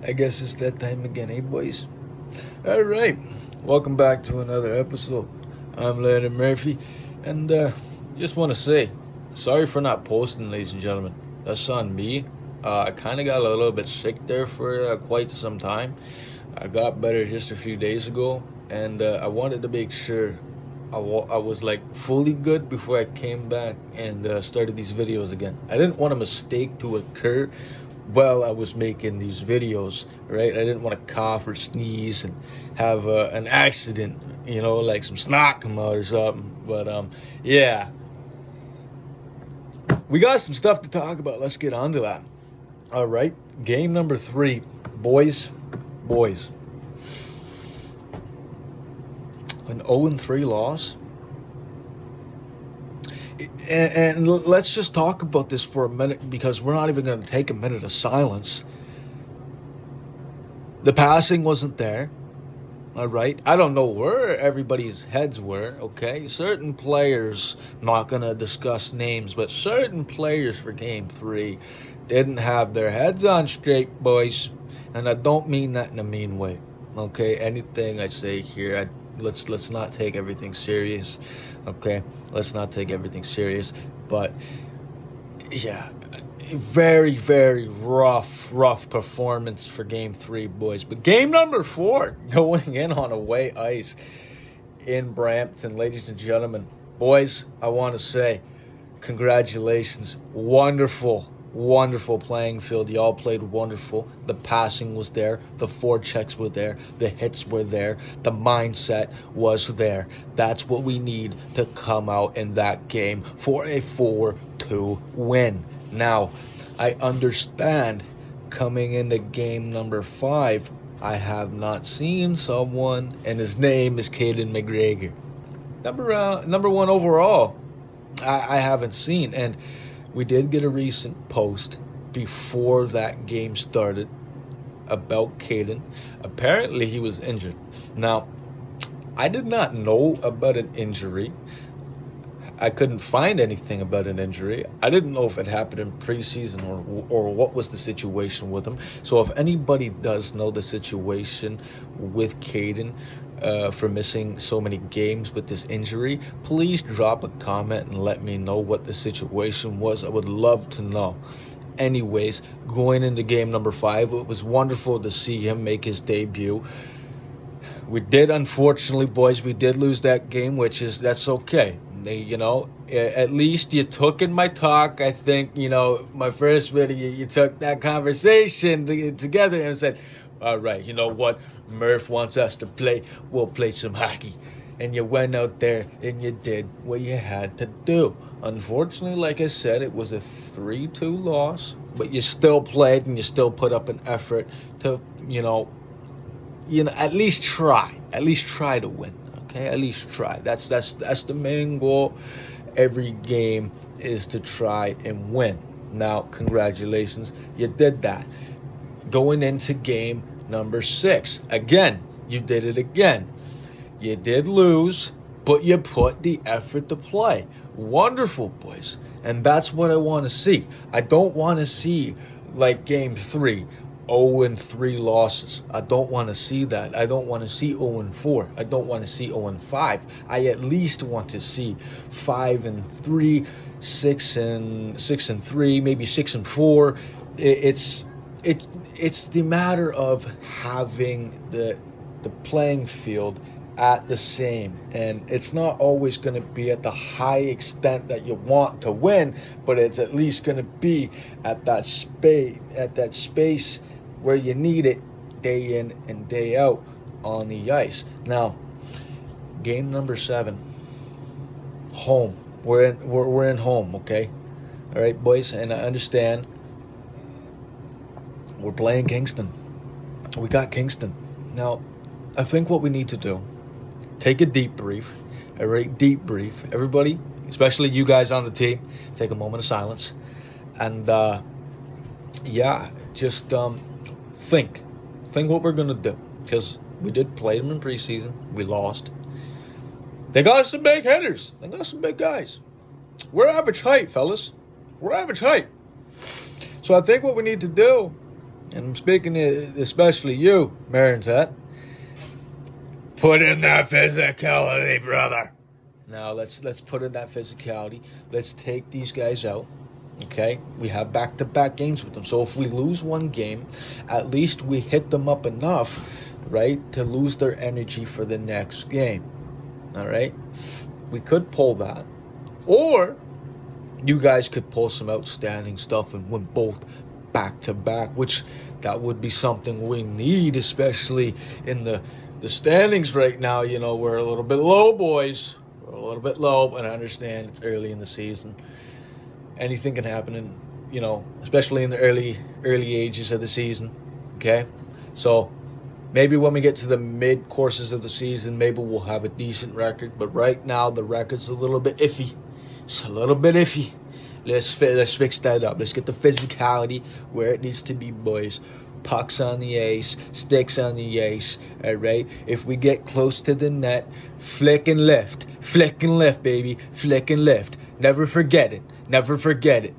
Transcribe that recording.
I guess it's that time again, eh, boys? All right, welcome back to another episode. I'm Leonard Murphy, and just want to say, sorry for not posting, ladies and gentlemen. That's on me. I kind of got a little bit sick there for quite some time. I got better just a few days ago, and I wanted to make sure I was like fully good before I came back and started these videos again. I didn't want a mistake to occur while I was making these videos, right? I didn't want to cough or sneeze and have an accident, like some snot come out or something. But yeah, we got some stuff to talk about. Let's get on to that. All right, game number 3, boys. An 0-3 loss. And let's just talk about this for a minute, because we're not even going to take a minute of silence. The passing wasn't there. All right. I don't know where everybody's heads were, okay? Certain players, not going to discuss names, but certain players for game 3 didn't have their heads on straight, boys. And I don't mean that in a mean way, okay? Anything I say here, let's not take everything serious, okay? Let's not take everything serious. But yeah, very, very rough performance for game 3, boys. But game number 4, going in on away ice in Brampton, ladies and gentlemen. Boys, I want to say congratulations. Wonderful playing field. Y'all played wonderful. The passing was there. The forechecks were there. The hits were there. The mindset was there. That's what we need to come out in that game for a 4-2 win. Now, I understand coming into game number 5, I have not seen someone, and his name is Caden McGregor. Number 1 overall, I haven't seen. And we did get a recent post before that game started about Caden. Apparently, he was injured. Now, I did not know about an injury. I couldn't find anything about an injury. I didn't know if it happened in preseason or what was the situation with him. So if anybody does know the situation with Caden for missing so many games with this injury, please drop a comment and let me know what the situation was. I would love to know. Anyways, going into game number 5, it was wonderful to see him make his debut. We did, unfortunately, boys, we did lose that game, that's okay. At least you took in my talk. I think, my first video, you took that conversation together and said, all right, you know what? Murph wants us to play. We'll play some hockey. And you went out there and you did what you had to do. Unfortunately, like I said, it was a 3-2 loss, but you still played and you still put up an effort to, at least try. At least try to win. Okay, at least try. That's the main goal. Every game is to try and win. Now, congratulations, you did that. Going into game number 6, again, you did it again. You did lose, but you put the effort to play. Wonderful, boys. And that's what I want to see. I don't want to see, like game 3, 0-3 losses. I don't want to see that. I don't want to see 0-4. I don't want to see 0-5. I at least want to see 5-3, 6-3, maybe 6-4. It's the matter of having the playing field at the same, and it's not always going to be at the high extent that you want to win, but it's at least going to be at that space where you need it day in and day out on the ice. Now, game number 7, home. We're in home, okay? All right, boys, and I understand we're playing Kingston. We got Kingston. Now, I think what we need to do, take a deep breath. All right, deep breath. Everybody, especially you guys on the team, take a moment of silence. And, just think what we're going to do. Because we did play them in preseason. We lost. They got us some big hitters. They got some big guys. We're average height, fellas. We're average height. So I think what we need to do And I'm speaking to especially you, Marins Hat. Put in that physicality, brother. Now let's put in that physicality. Let's take these guys out. Okay, we have back-to-back games with them. So if we lose one game, at least we hit them up enough, right, to lose their energy for the next game. All right, we could pull that, or you guys could pull some outstanding stuff and win both back-to-back, which that would be something we need, especially in the standings right now. You know, we're a little bit low, boys. We're a little bit low, but I understand it's early in the season. Anything can happen, and you know, especially in the early ages of the season. Okay, so maybe when we get to the mid courses of the season, maybe we'll have a decent record. But right now, the record's a little bit iffy. It's a little bit iffy. Let's fix that up. Let's get the physicality where it needs to be, boys. Pucks on the ice, sticks on the ice. All right. If we get close to the net, flick and lift, baby, flick and lift. Never forget it. Never forget it.